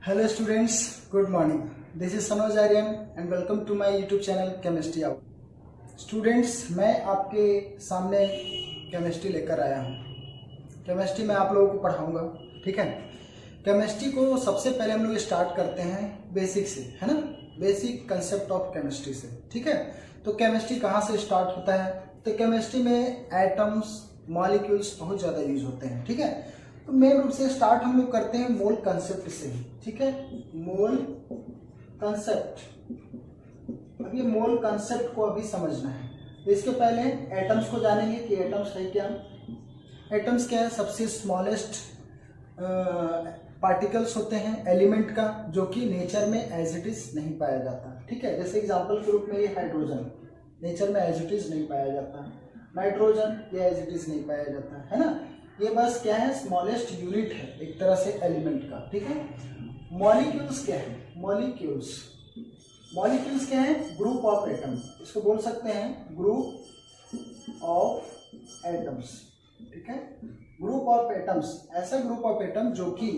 Hello students, good morning. This is Sanoj Aryan and welcome to my YouTube channel Chemistry Out. Students, मैं आपके सामने chemistry लेकर आया हूँ। केमिस्ट्री मैं आप लोगों को पढ़ाऊँगा, ठीक है। केमिस्ट्री को सबसे पहले हम लोग स्टार्ट करते हैं बेसिक से, है ना, बेसिक कंसेप्ट ऑफ केमिस्ट्री से, ठीक है। तो केमिस्ट्री कहाँ से स्टार्ट होता है? तो केमिस्ट्री में एटम्स, मॉलिक्यूल्स बहुत ज़्यादा यूज होते हैं, ठीक है। तो मेन रूप से स्टार्ट हम लोग करते हैं मोल कंसेप्ट से, ठीक है। मोल कंसेप्ट, अब ये मोल कंसेप्ट को अभी समझना है। तो इसके पहले एटम्स को जानेंगे कि एटम्स है क्या। एटम्स क्या है? सबसे स्मॉलेस्ट पार्टिकल्स होते हैं एलिमेंट का, जो कि नेचर में एज इट इज नहीं पाया जाता, ठीक है। जैसे एग्जांपल के रूप में ये हाइड्रोजन नेचर में एज इट इज नहीं पाया जाता, नाइट्रोजन ये एज इट इज नहीं पाया जाता, है ना। ये बस क्या है? स्मॉलेस्ट यूनिट है एक तरह से एलिमेंट का, ठीक है। मॉलिक्यूल्स क्या है? मॉलिक्यूल्स क्या है? ग्रुप ऑफ एटम, इसको बोल सकते हैं ग्रुप ऑफ एटम्स, ठीक है। ग्रुप ऑफ एटम्स, ऐसा ग्रुप ऑफ एटम जो कि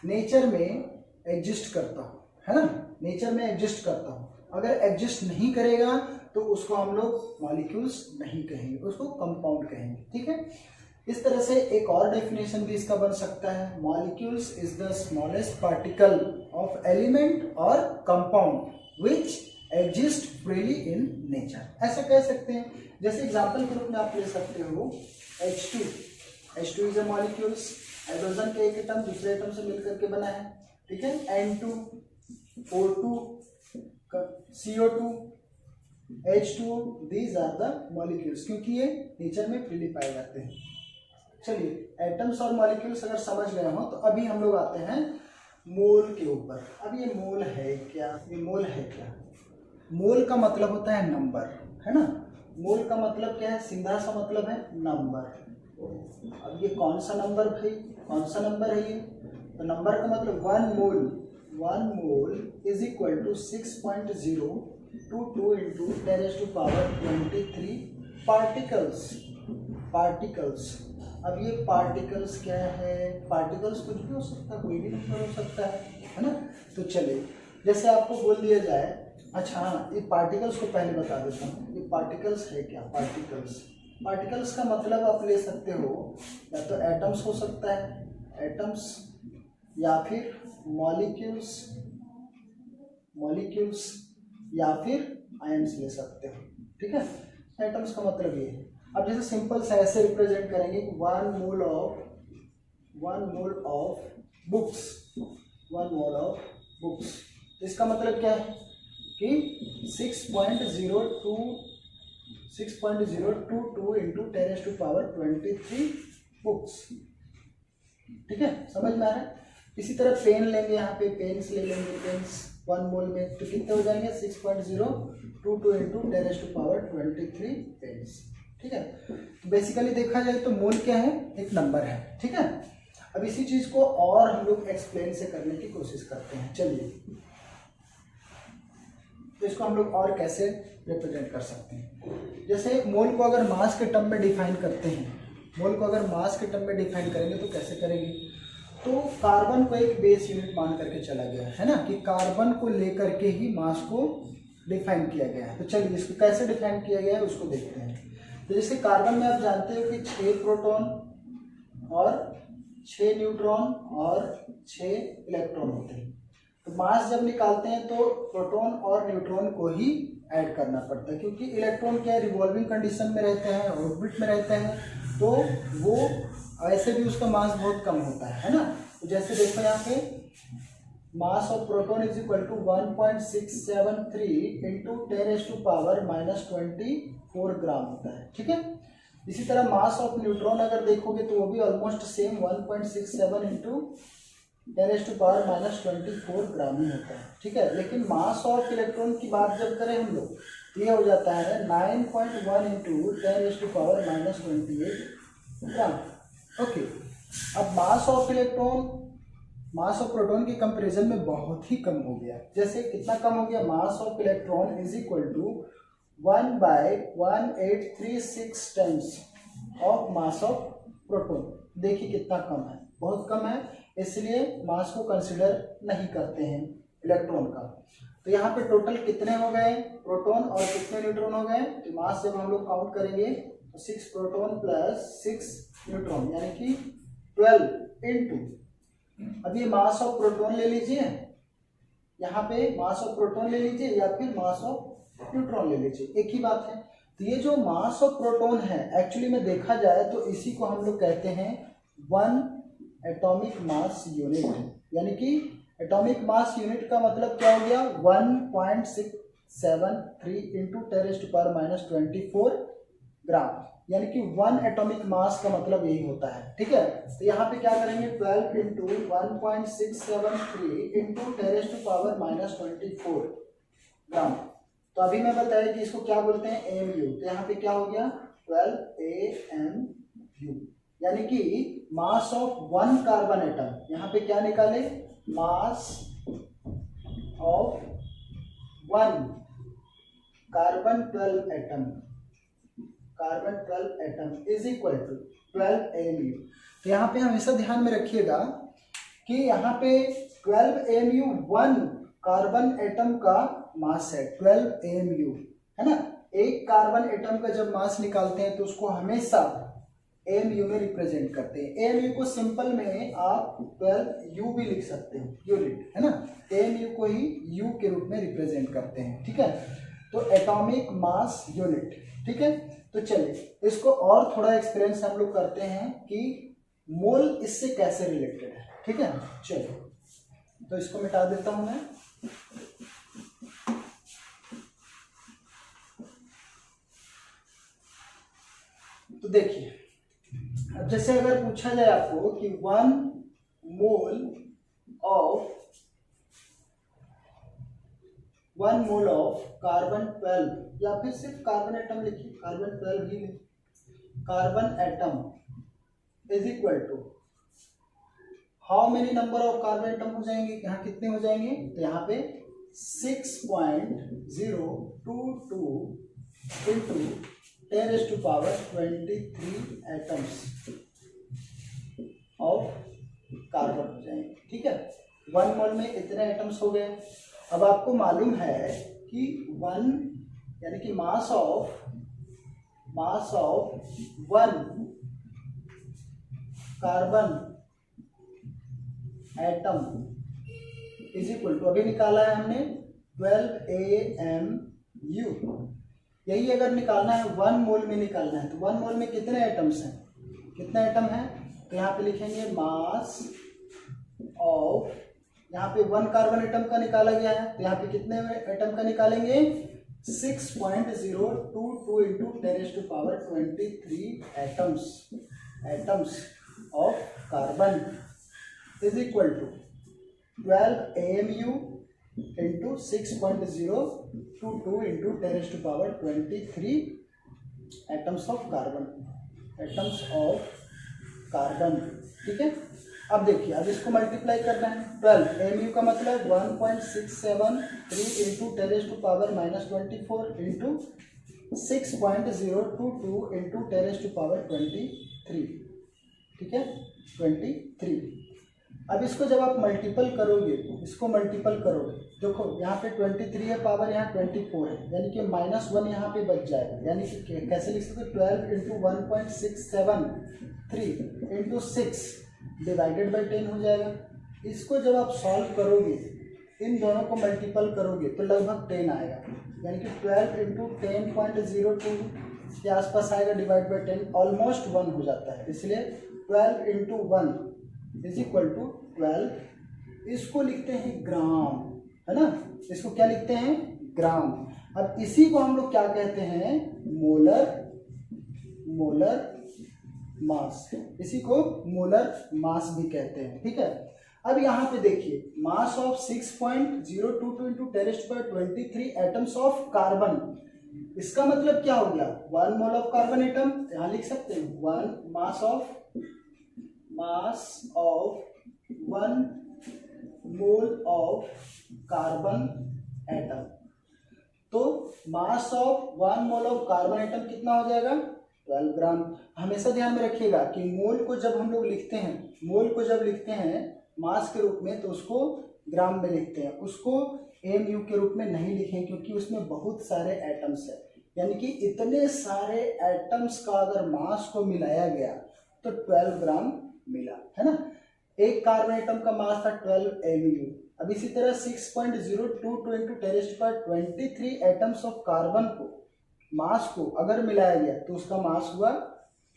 नेचर में एग्जिस्ट करता हो, है ना, नेचर में एग्जिस्ट करता हो। अगर एग्जिस्ट नहीं करेगा तो उसको हम लोग मॉलिक्यूल्स नहीं कहेंगे, उसको कंपाउंड कहेंगे, ठीक है। इस तरह से एक और डेफिनेशन भी इसका बन सकता है, molecules is the smallest particle of element और compound which exist freely in nature, ऐसा कह सकते हैं। जैसे एग्जांपल के रूप में आप ले सकते हो H2 is A molecules, hydrogen के एक एटम दूसरे एटम से मिलकर के बना है, ठीक है। N2, O2, CO2, H2, these are the molecules, क्योंकि ये नेचर में फ्रीली पाए जाते हैं। चलिए, एटम्स और मॉलिक्यूल्स अगर समझ गए हो तो अभी हम लोग आते हैं मोल के ऊपर। अब ये मोल है क्या? ये मोल है क्या? मोल का मतलब होता है नंबर, है ना। मोल का मतलब क्या है? सीधा सा मतलब है नंबर। अब ये कौन सा नंबर भाई? कौन सा नंबर है ये? तो नंबर का मतलब one mole is equal to 6.022 into 10⁻23 particles. अब ये पार्टिकल्स क्या है? पार्टिकल्स कुछ भी हो सकता है, कोई भी नंबर हो सकता है ना। तो चलिए, जैसे आपको बोल दिया जाए, अच्छा हाँ, ये पार्टिकल्स को पहले बता देता हूँ, ये पार्टिकल्स है क्या? पार्टिकल्स का मतलब आप ले सकते हो, या तो एटम्स हो सकता है, एटम्स, या फिर मॉलिक्यूल्स या फिर आयंस ले सकते हो, ठीक है। एटम्स का मतलब ये है। अब जैसे सिंपल से ऐसे रिप्रेजेंट करेंगे, वन मोल ऑफ बुक्स, इसका मतलब क्या है कि 6.022 इंटू 10⁻23 बुक्स, ठीक है, समझ में आ रहा है। इसी तरह पेन लेंगे, यहाँ पे पेन्स ले लेंगे, पेन्स 1 मोल में तो कितने हो जाएंगे? 6.022 इंटू 10⁻23 पेन्स, ठीक है। तो बेसिकली देखा जाए तो मोल क्या है? एक नंबर है, ठीक है। अब इसी चीज को और हम लोग एक्सप्लेन से करने की कोशिश करते हैं। चलिए, तो इसको हम लोग और कैसे रिप्रेजेंट कर सकते हैं। जैसे मोल को अगर मास के टर्म में डिफाइन करते हैं, मोल को अगर मास के टर्म में डिफाइन करेंगे तो कैसे करेंगे? तो कार्बन को एक बेस यूनिट मान करके चला गया है ना, कि कार्बन को लेकर के ही मास को डिफाइन किया गया है। तो चलिए, इसको कैसे डिफाइन किया गया है उसको देखते हैं। तो जैसे कार्बन में आप जानते हो कि 6 प्रोटॉन और 6 न्यूट्रॉन और 6 इलेक्ट्रॉन होते हैं। तो मास जब निकालते हैं तो प्रोटॉन और न्यूट्रॉन को ही ऐड करना पड़ता है, क्योंकि इलेक्ट्रॉन क्या है? रिवॉल्विंग कंडीशन में रहते हैं, ऑर्बिट में रहते हैं, तो वो ऐसे भी उसका मास बहुत कम होता है ना। तो जैसे देखो यहाँ पे mass of proton is equal to 1.673 into 10⁻⁻24 gram होता है, ठीक है। इसी तरह मास ऑफ न्यूट्रॉन अगर देखोगे तो वो भी ऑलमोस्ट सेम 1.67 इंटू 10⁻⁻24 ग्राम ही होता है, ठीक है। लेकिन मास ऑफ इलेक्ट्रॉन की बात जब करें हम लोग तो ये हो जाता है 9.1 इंटू 10⁻⁻28 ग्राम, ओके। अब मास ऑफ प्रोटॉन के कंपैरिजन में बहुत ही कम हो गया। जैसे कितना कम हो गया? Mass of electron is equal to 1/1836 times of mass of proton. देखिए कितना कम है, बहुत कम है। इसलिए मास को कंसिडर नहीं करते हैं इलेक्ट्रॉन का। तो यहाँ पे टोटल कितने हो गए प्रोटॉन और कितने न्यूट्रॉन हो गए? तो मास जब हम लोग काउंट करेंगे तो 6 प्रोटॉन प्लस 6 न्यूट्रॉन यानी कि 12 इंटू, अब ये मास ऑफ प्रोटॉन ले लीजिए, यहाँ पे मास ऑफ प्रोटॉन ले लीजिए या फिर मास ऑफ न्यूट्रॉन ले लीजिए, एक ही बात है। तो ये जो मास ऑफ प्रोटॉन है एक्चुअली में देखा जाए तो इसी को हम लोग कहते हैं 1 एटॉमिक मास यूनिट, यानी कि एटॉमिक मास यूनिट का मतलब क्या हो गया 1.673 इंटू 10⁻⁻24 ग्राम, यानी कि 1 एटॉमिक मास का मतलब यही होता है। ठीक है, तो यहाँ पे क्या करेंगे 12 इंटू 1.673 इंटू 10⁻⁻24 ग्राम। तो अभी मैं बताया कि इसको क्या बोलते हैं AMU, तो यहाँ पे क्या हो गया 12 AMU, यानी कि मास ऑफ 1 कार्बन एटम। यहाँ पे क्या निकाले mass of 1 carbon 12 atom, carbon 12 atom is equal to 12 AMU। तो यहाँ पे हमेशा ध्यान में रखिएगा कि यहाँ पे 12 AMU 1 कार्बन एटम का मास है, 12 AMU है ना। एक कार्बन एटम का जब मास निकालते हैं तो उसको हमेशा AMU में रिप्रेजेंट करते हैं। AMU को सिंपल में आप 12U भी लिख सकते हैं, यूनिट है ना, AMU को ही U के रूप में रिप्रेजेंट करते हैं। ठीक है, तो एटॉमिक मास यूनिट। ठीक है, तो चलिए इसको और थोड़ा एक्सपीरियंस हम लोग करते हैं कि मोल इससे कैसे रिलेटेड है। ठीक है, चलिए तो इसको मिटा देता हूं मैं। तो देखिए, अब जैसे अगर पूछा जाए आपको कि 1 मोल ऑफ कार्बन 12, या फिर सिर्फ कार्बन एटम लिखिए, कार्बन 12 ही लिखिए, carbon atom is equal to how many number of carbon atom हो जाएंगे, यहाँ कितने हो जाएंगे? तो यहाँ पे 6.022 इंटू 10⁻23 एटम्स ऑफ कार्बन हो जाएंगे। ठीक है, 1 मोल में इतने एटम्स हो गए। अब आपको मालूम है कि 1 यानी कि mass of 1 carbon atom is equal to, अभी निकाला है हमने 12 AMU। यही अगर निकालना है 1 मोल में निकालना है तो 1 मोल में कितने एटम्स हैं, कितने एटम हैं? तो यहाँ पे लिखेंगे मास ऑफ, यहाँ पे 1 कार्बन एटम का निकाला गया है तो यहाँ पे कितने एटम का निकालेंगे 6.022 into 10⁻23 atoms of carbon is equal to 12 AMU into 6.022 into 10⁻23 atoms of carbon. ठीक है, अब देखिए, अब इसको मल्टीप्लाई करना है। 12 AMU का मतलब 1.673 इंटू 10⁻⁻24 इंटू 6.022 इंटू 10⁻23। ठीक है, 23। अब इसको जब आप मल्टीपल करोगे, इसको मल्टीपल करोगे, देखो यहाँ पे 23 है पावर, यहाँ 24 है, यानी कि -1 यहाँ पे बच जाएगा। यानी कि कैसे लिख सकते हो 12 इंटू 1.673 इंटू 6 डिवाइडेड बाई 10 हो जाएगा। इसको जब आप सॉल्व करोगे, इन दोनों को मल्टीपल करोगे तो लगभग 10 आएगा, यानी कि 12 इंटू 10.02 के आसपास आएगा, डिवाइड बाई 10 ऑलमोस्ट 1 हो जाता है। इसलिए 12 इंटू 1 इज इक्वल टू 12, इसको लिखते हैं ग्राम, है ना, इसको क्या लिखते हैं ग्राम। अब इसी को हम लोग क्या कहते हैं मोलर मास, इसी को मोलर मास भी कहते हैं। ठीक है, अब यहाँ पे देखिए mass of 6.022 into 10⁻23 atoms of carbon, इसका मतलब क्या हो गया 1 मोल ऑफ कार्बन एटम, यहाँ लिख सकते हैं 1 mass of 1 mole of carbon atom. तो mass of 1 mole of carbon atom कितना हो जाएगा 12 ग्राम। हमेशा ध्यान में रखिएगा कि मोल को जब हम लोग लिखते हैं, मोल को जब लिखते हैं मास के रूप में तो उसको ग्राम में लिखते हैं, उसको एमयू के रूप में नहीं लिखें क्योंकि उसमें बहुत सारे एटम्स है। यानी कि इतने सारे एटम्स का अगर मास को मिलाया गया तो 12 ग्राम मिला, है ना। एक कार्बन एटम का मास था 12 एमयू। अब इसी तरह 6.022 into 10⁻23 एटम्स ऑफ कार्बन को मास को अगर मिलाया गया तो उसका मास हुआ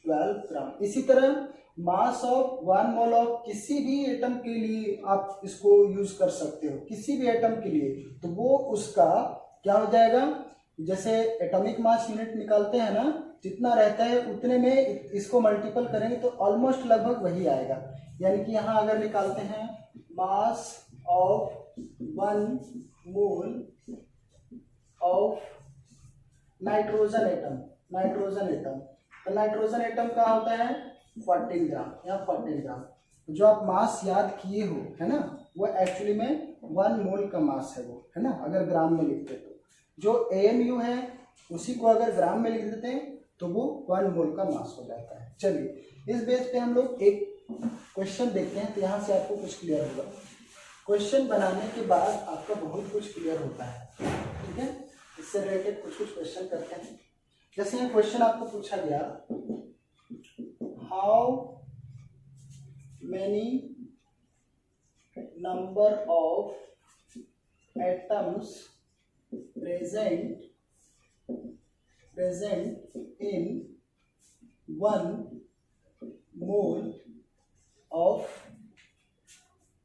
12 ग्राम। इसी तरह मास ऑफ 1 मोल ऑफ किसी भी एटम के लिए आप इसको यूज कर सकते हो, किसी भी एटम के लिए, तो वो उसका क्या हो जाएगा, जैसे एटॉमिक मास यूनिट निकालते हैं ना, जितना रहता है उतने में इसको मल्टीपल करेंगे तो ऑलमोस्ट लगभग वही आएगा। यानी कि यहाँ अगर निकालते हैं मास of 1 mole of nitrogen atom, तो नाइट्रोजन एटम का होता है 14 ग्राम या 14 ग्राम। जो आप मास याद किए हो, है ना, वो एक्चुअली में 1 मोल का मास है वो, है ना, अगर ग्राम में लिखते तो। जो एएमयू है उसी को अगर ग्राम में लिख देते हैं तो वो 1 मोल का मास हो जाता है। चलिए इस बेस पे हम लोग एक क्वेश्चन देखते हैं, तो यहाँ से आपको कुछ क्लियर होगा। क्वेश्चन बनाने के बाद आपका बहुत कुछ क्लियर होता है, ठीक है। इससे रिलेटेड कुछ क्वेश्चन करते हैं। जैसे ये क्वेश्चन आपको पूछा गया, how many number of atoms present in 1 mole of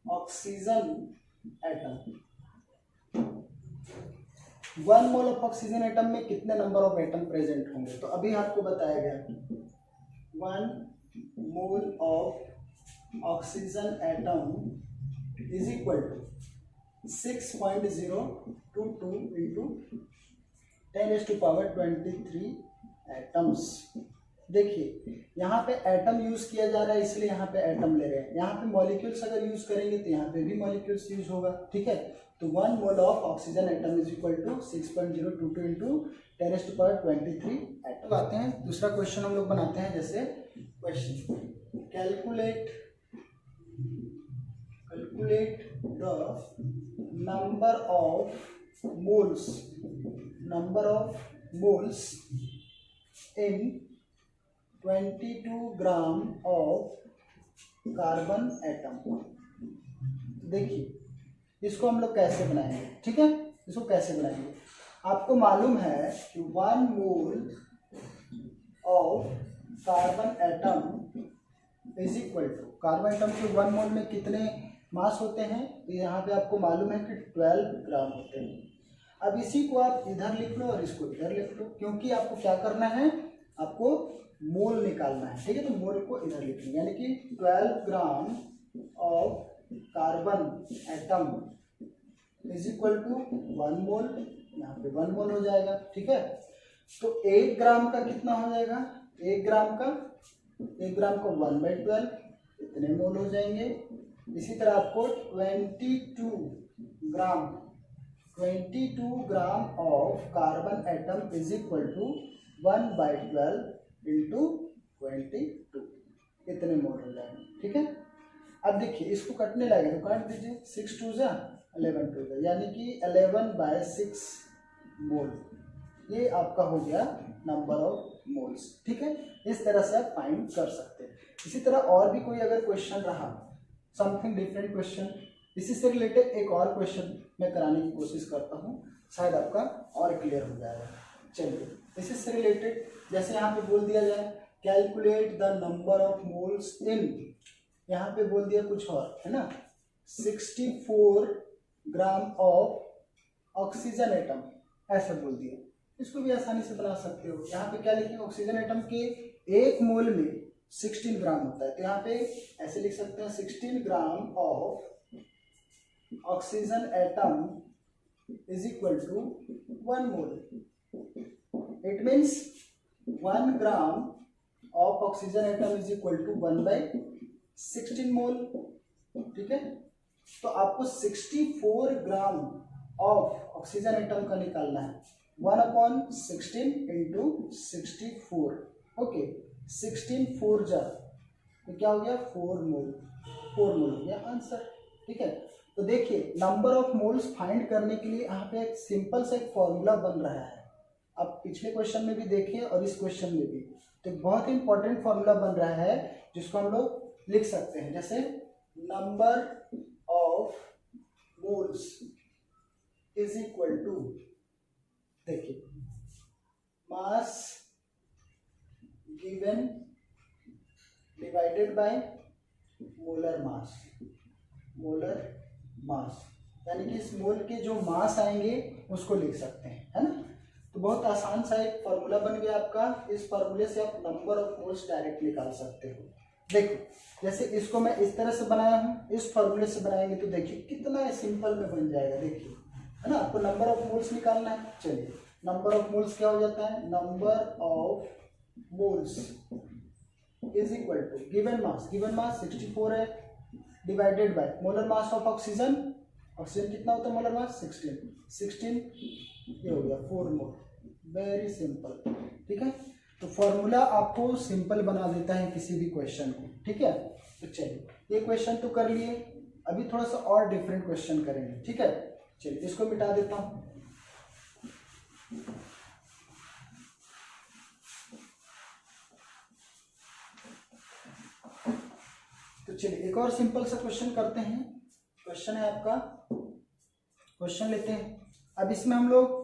oxygen atom। 1 mole of oxygen atom में कितने नंबर ऑफ एटम प्रेजेंट होंगे। तो अभी आपको बताया गया 1 mole of oxygen atom is equal to 6.022 into 10⁻23 atoms. देखिए यहाँ पे एटम यूज किया जा रहा है इसलिए यहाँ पे एटम ले रहे हैं। यहाँ पे मॉलिक्यूल्स अगर यूज करेंगे तो यहाँ पे भी मॉलिक्यूल्स यूज होगा, ठीक है। तो 1 mole of oxygen atom is equal to 6.022 into 10⁻23 atom. आते हैं दूसरा क्वेश्चन हम लोग बनाते हैं। जैसे question calculate the number of moles in 22 gram of carbon atom. देखिए इसको हम लोग कैसे बनाएंगे, ठीक है। इसको कैसे बनाएंगे, आपको मालूम है कि 1 mole of carbon atom is equal to, carbon atom के 1 मोल में कितने मास होते हैं, तो यहाँ पे आपको मालूम है कि 12 ग्राम होते हैं। अब इसी को आप इधर लिख लो और इसको इधर लिख लो, क्योंकि आपको क्या करना है, आपको मोल निकालना है, ठीक है। तो मोल को इधर लिख लो, यानी कि 12 gram of carbon atom is equal to 1 mole, यहाँ पे 1 मोल हो जाएगा, ठीक है। तो 1 ग्राम का कितना हो जाएगा, 1 ग्राम का 1/12 इतने मोल हो जाएंगे। इसी तरह आपको 22 gram of carbon atom is equal to 1/12 into 22 इतने मोल हो जाएंगे, ठीक है। अब देखिए इसको कटने लगे तो काट दीजिए, 6 2 जा 11 2 जा, यानी कि 11/6 मोल, ये आपका हो गया नंबर ऑफ मोल्स, ठीक है। इस तरह से आप फाइंड कर सकते हैं। इसी तरह और भी कोई अगर क्वेश्चन रहा, समथिंग डिफरेंट क्वेश्चन, इसी से रिलेटेड एक और क्वेश्चन मैं कराने की कोशिश करता हूँ, शायद आपका और क्लियर हो जाएगा। चलिए इसी से रिलेटेड जैसे यहाँ पे बोल दिया जाए calculate the number of moles इन, यहाँ पे बोल दिया कुछ और, है ना, 64 ग्राम ऑफ ऑक्सीजन एटम, ऐसा बोल दिया। इसको भी आसानी से बना सकते हो। यहाँ पे क्या लिखेंगे, ऑक्सीजन एटम के 1 मोल में 16 ग्राम होता है, तो यहाँ पे ऐसे लिख सकते हैं 16 gram of oxygen atom is equal to 1 mole. It means 1 gram of oxygen atom is equal to 1/16 mole, ठीक है। तो आपको 64 ग्राम ऑफ ऑक्सीजन एटम का निकालना है, 1/16 इंटू 64, ओके। 16 4 जा तो क्या हो गया 4 मोल हो गया आंसर। ठीक है, तो देखिए नंबर ऑफ मोल्स फाइंड करने के लिए यहाँ पे एक सिंपल सा एक फॉर्मूला बन रहा है। आप पिछले क्वेश्चन में भी देखिए और इस क्वेश्चन में भी, तो एक बहुत ही इंपॉर्टेंट फॉर्मूला बन रहा है जिसको हम लोग लिख सकते हैं, जैसे number of moles is equal to, देखिए mass given divided by molar mass, यानी कि इस मोल के जो मास आएंगे उसको लिख सकते हैं, है ना। तो बहुत आसान सा एक फॉर्मूला बन गया आपका। इस फॉर्मूले से आप नंबर ऑफ मोल्स डायरेक्ट निकाल सकते हो। देखो जैसे इसको मैं इस तरह से बनाया हूँ, इस फॉर्मूले से बनाएंगे तो देखिए कितना सिंपल में बन जाएगा, देखिए, है ना। आपको नंबर ऑफ मोल्स निकालना है। चलिए नंबर ऑफ मोल्स क्या हो जाता है, number of moles is equal to given mass 64 है, divided by molar mass of oxygen कितना होता है, मोलर मास 16, ये हो गया 4 मोल। Very simple. ठीक है, तो फॉर्मूला आपको सिंपल बना देता है किसी भी क्वेश्चन को। ठीक है, तो चलिए ये क्वेश्चन तो कर लिए, अभी थोड़ा सा और डिफरेंट क्वेश्चन करेंगे। ठीक है, चलिए इसको मिटा देता हूं। तो चलिए एक और सिंपल सा क्वेश्चन करते हैं। क्वेश्चन है आपका, क्वेश्चन लेते हैं। अब इसमें हम लोग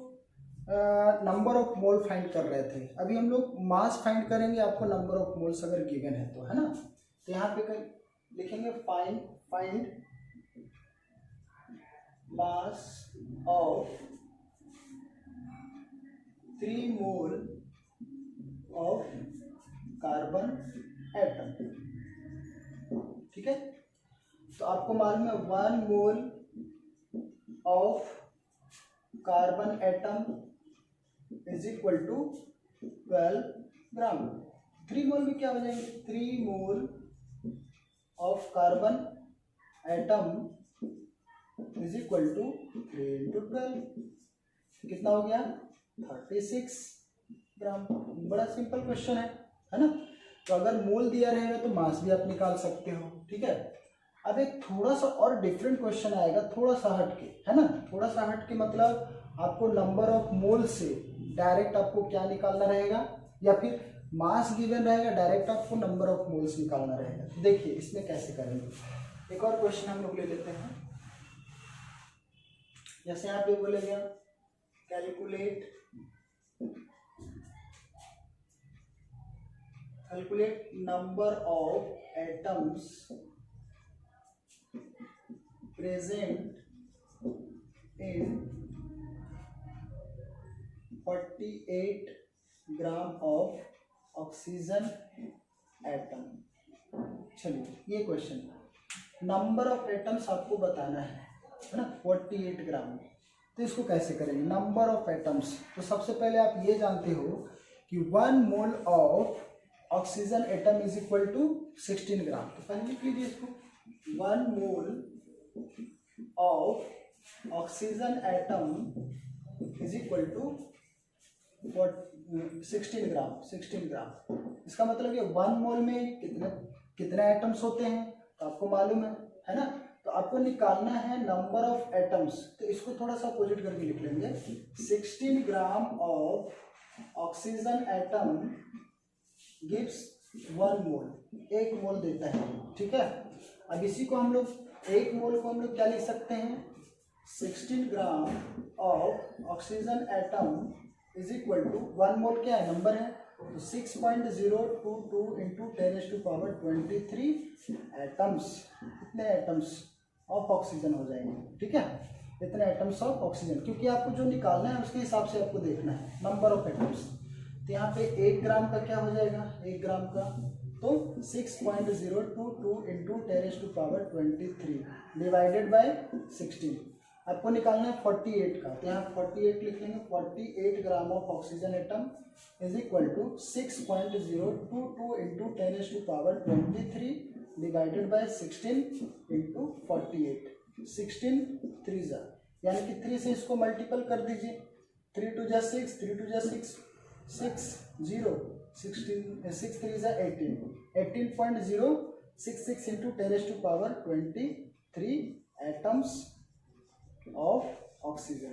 नंबर ऑफ मोल फाइंड कर रहे थे, अभी हम लोग मास फाइंड करेंगे। आपको नंबर ऑफ मोल्स अगर गिवन है तो, है ना। तो यहाँ पे लिखेंगे find mass of 3 mole of carbon atom. ठीक है, तो आपको मालूम है 1 mole of carbon atom is equal to 12 gram. 3 mole में क्या हो जाएंगे, 3 mole of carbon atom is equal to 3 into 12, कितना हो गया 36 ग्राम। बड़ा सिंपल क्वेश्चन है ना। तो अगर मोल दिया रहेगा तो मास भी आप निकाल सकते हो। ठीक है, अब एक थोड़ा सा और डिफरेंट क्वेश्चन आएगा, थोड़ा सा हटके, है ना। थोड़ा सा हटके मतलब आपको नंबर ऑफ मोल से डायरेक्ट आपको क्या निकालना रहेगा, या फिर मास गिवन रहेगा डायरेक्ट आपको नंबर ऑफ मोल्स निकालना रहेगा। तो देखिए इसमें कैसे करेंगे। एक और क्वेश्चन हम लोग ले लेते हैं, जैसे यहाँ पे बोलेगा calculate number of atoms present in 48 gram of oxygen atom. चलिए ये क्वेश्चन, नंबर ऑफ एटम्स आपको बताना है ना 48 ग्राम। तो इसको कैसे करेंगे, नंबर ऑफ एटम्स। तो सबसे पहले आप ये जानते हो कि 1 mole of oxygen atom is equal to 16 gram. तो पहले लिख लीजिए इसको, 1 mole of oxygen atom is equal to 16 gram. इसका मतलब ये 1 मोल में कितने एटम्स होते हैं तो आपको मालूम है ना। तो आपको निकालना है नंबर ऑफ एटम्स। तो इसको थोड़ा सा अपोजिट करके लिख लेंगे, 16 gram of oxygen atom gives 1 मोल, 1 मोल देता है। ठीक है, अब इसी को हम लोग 1 मोल को हम लोग क्या लिख सकते हैं, 16 gram of oxygen atom is equal to 1 mole क्या है, नंबर है, तो 6.022 इंटू 10⁻23 एटम्स। इतने एटम्स ऑफ ऑक्सीजन हो जाएंगे। ठीक है, इतने एटम्स ऑफ ऑक्सीजन, क्योंकि आपको जो निकालना है उसके हिसाब से आपको देखना है नंबर ऑफ एटम्स। तो यहाँ पे 1 ग्राम का क्या हो जाएगा, 1 ग्राम का तो 6.022 इंटू 10⁻23 डिवाइडेड बाय 16। आपको निकालना है 48 का, तो यहाँ 48 लिख लेंगे। 48 gram of oxygen atom is equal to 6.022 into 10⁻23 divided by 16 into 48। 16 3 जा, यानी कि 3 से इसको मल्टीपल कर दीजिए। 3 2 जा 6, 3 2 जा 6, 6 0 16 6 3 is 18.066 into 10⁻23 atoms of oxygen.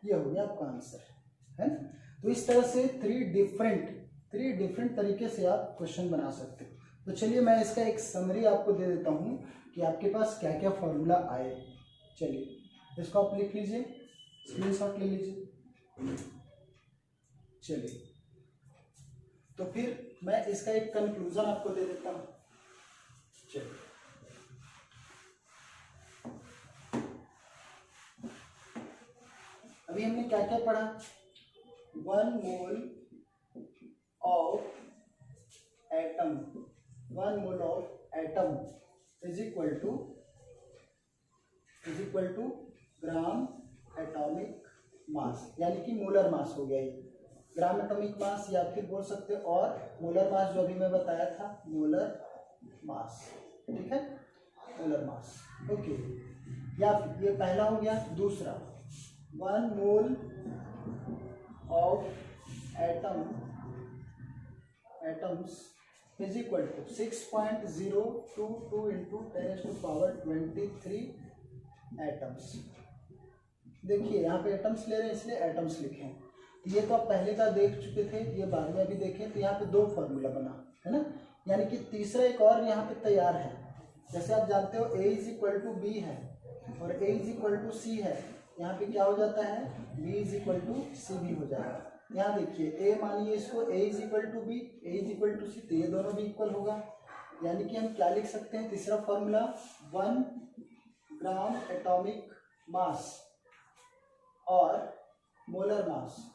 ये हो गया आपका आंसर है ना। तो इस तरह से थ्री डिफरेंट तरीके से आप क्वेश्चन बना सकते हो। तो चलिए मैं इसका एक समरी आपको दे देता हूँ कि आपके पास क्या क्या फॉर्मूला आए। चलिए इसको आप लिख लीजिए, स्क्रीनशॉट ले लीजिए। चलिए तो फिर मैं इसका एक कंक्लूजन आपको दे देता हूँ। चलिए अभी हमने क्या क्या पढ़ा। 1 mole of atom is equal to gram atomic mass, यानी कि मोलर मास हो गया ये। ग्राम एटॉमिक मास या फिर बोल सकते हो और मोलर मास जो अभी मैं बताया था, मोलर मास। ठीक है, मोलर मास। ओके, या फिर ये पहला हो गया। दूसरा 1 mole of atoms is equal to 6.022 into 10⁻23 atoms. देखिए यहाँ पे एटम्स ले रहे हैं इसलिए एटम्स लिखे हैं। ये तो आप पहले का देख चुके थे, ये बाद में अभी देखें। तो यहाँ पे 2 फॉर्मूला बना है ना, यानी कि तीसरा एक और यहाँ पे तैयार है। जैसे आप जानते हो A is equal to B है और A is equal to C है, यहाँ पे क्या हो जाता है, B is equal to C भी हो जाएगा। यहाँ देखिए A मानिए इसको A is equal to B, A is equal to C, तो ये दोनों भी इक्वल होगा। यानी कि हम क्या लिख सकते हैं, तीसरा फॉर्मूला 1 ग्राम एटॉमिक मास और molar mass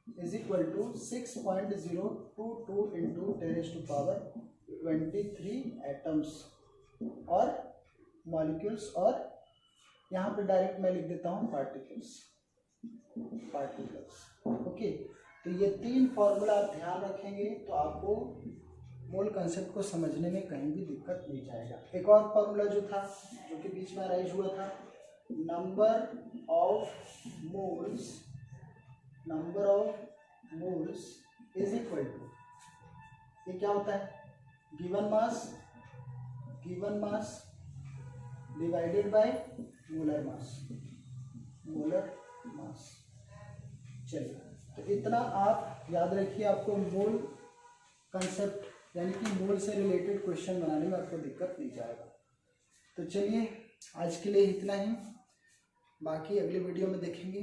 is equal to 6.022 into 10⁻23 atoms और मॉलिक्यूल्स, और यहाँ पे डायरेक्ट मैं लिख देता हूँ पार्टिकल्स। ओके, तो ये 3 फॉर्मूला आप ध्यान रखेंगे तो आपको मोल कंसेप्ट को समझने में कहीं भी दिक्कत नहीं जाएगा। एक और फॉर्मूला जो था, जो कि बीच में अराइज हुआ था, number of moles is equal to, ये क्या होता है, given mass divided by molar mass. चलिए तो इतना आप याद रखिए, आपको मोल कंसेप्ट यानी कि मोल से रिलेटेड क्वेश्चन बनाने में आपको दिक्कत नहीं जाएगा। तो चलिए आज के लिए इतना ही, बाकी अगले वीडियो में देखेंगे।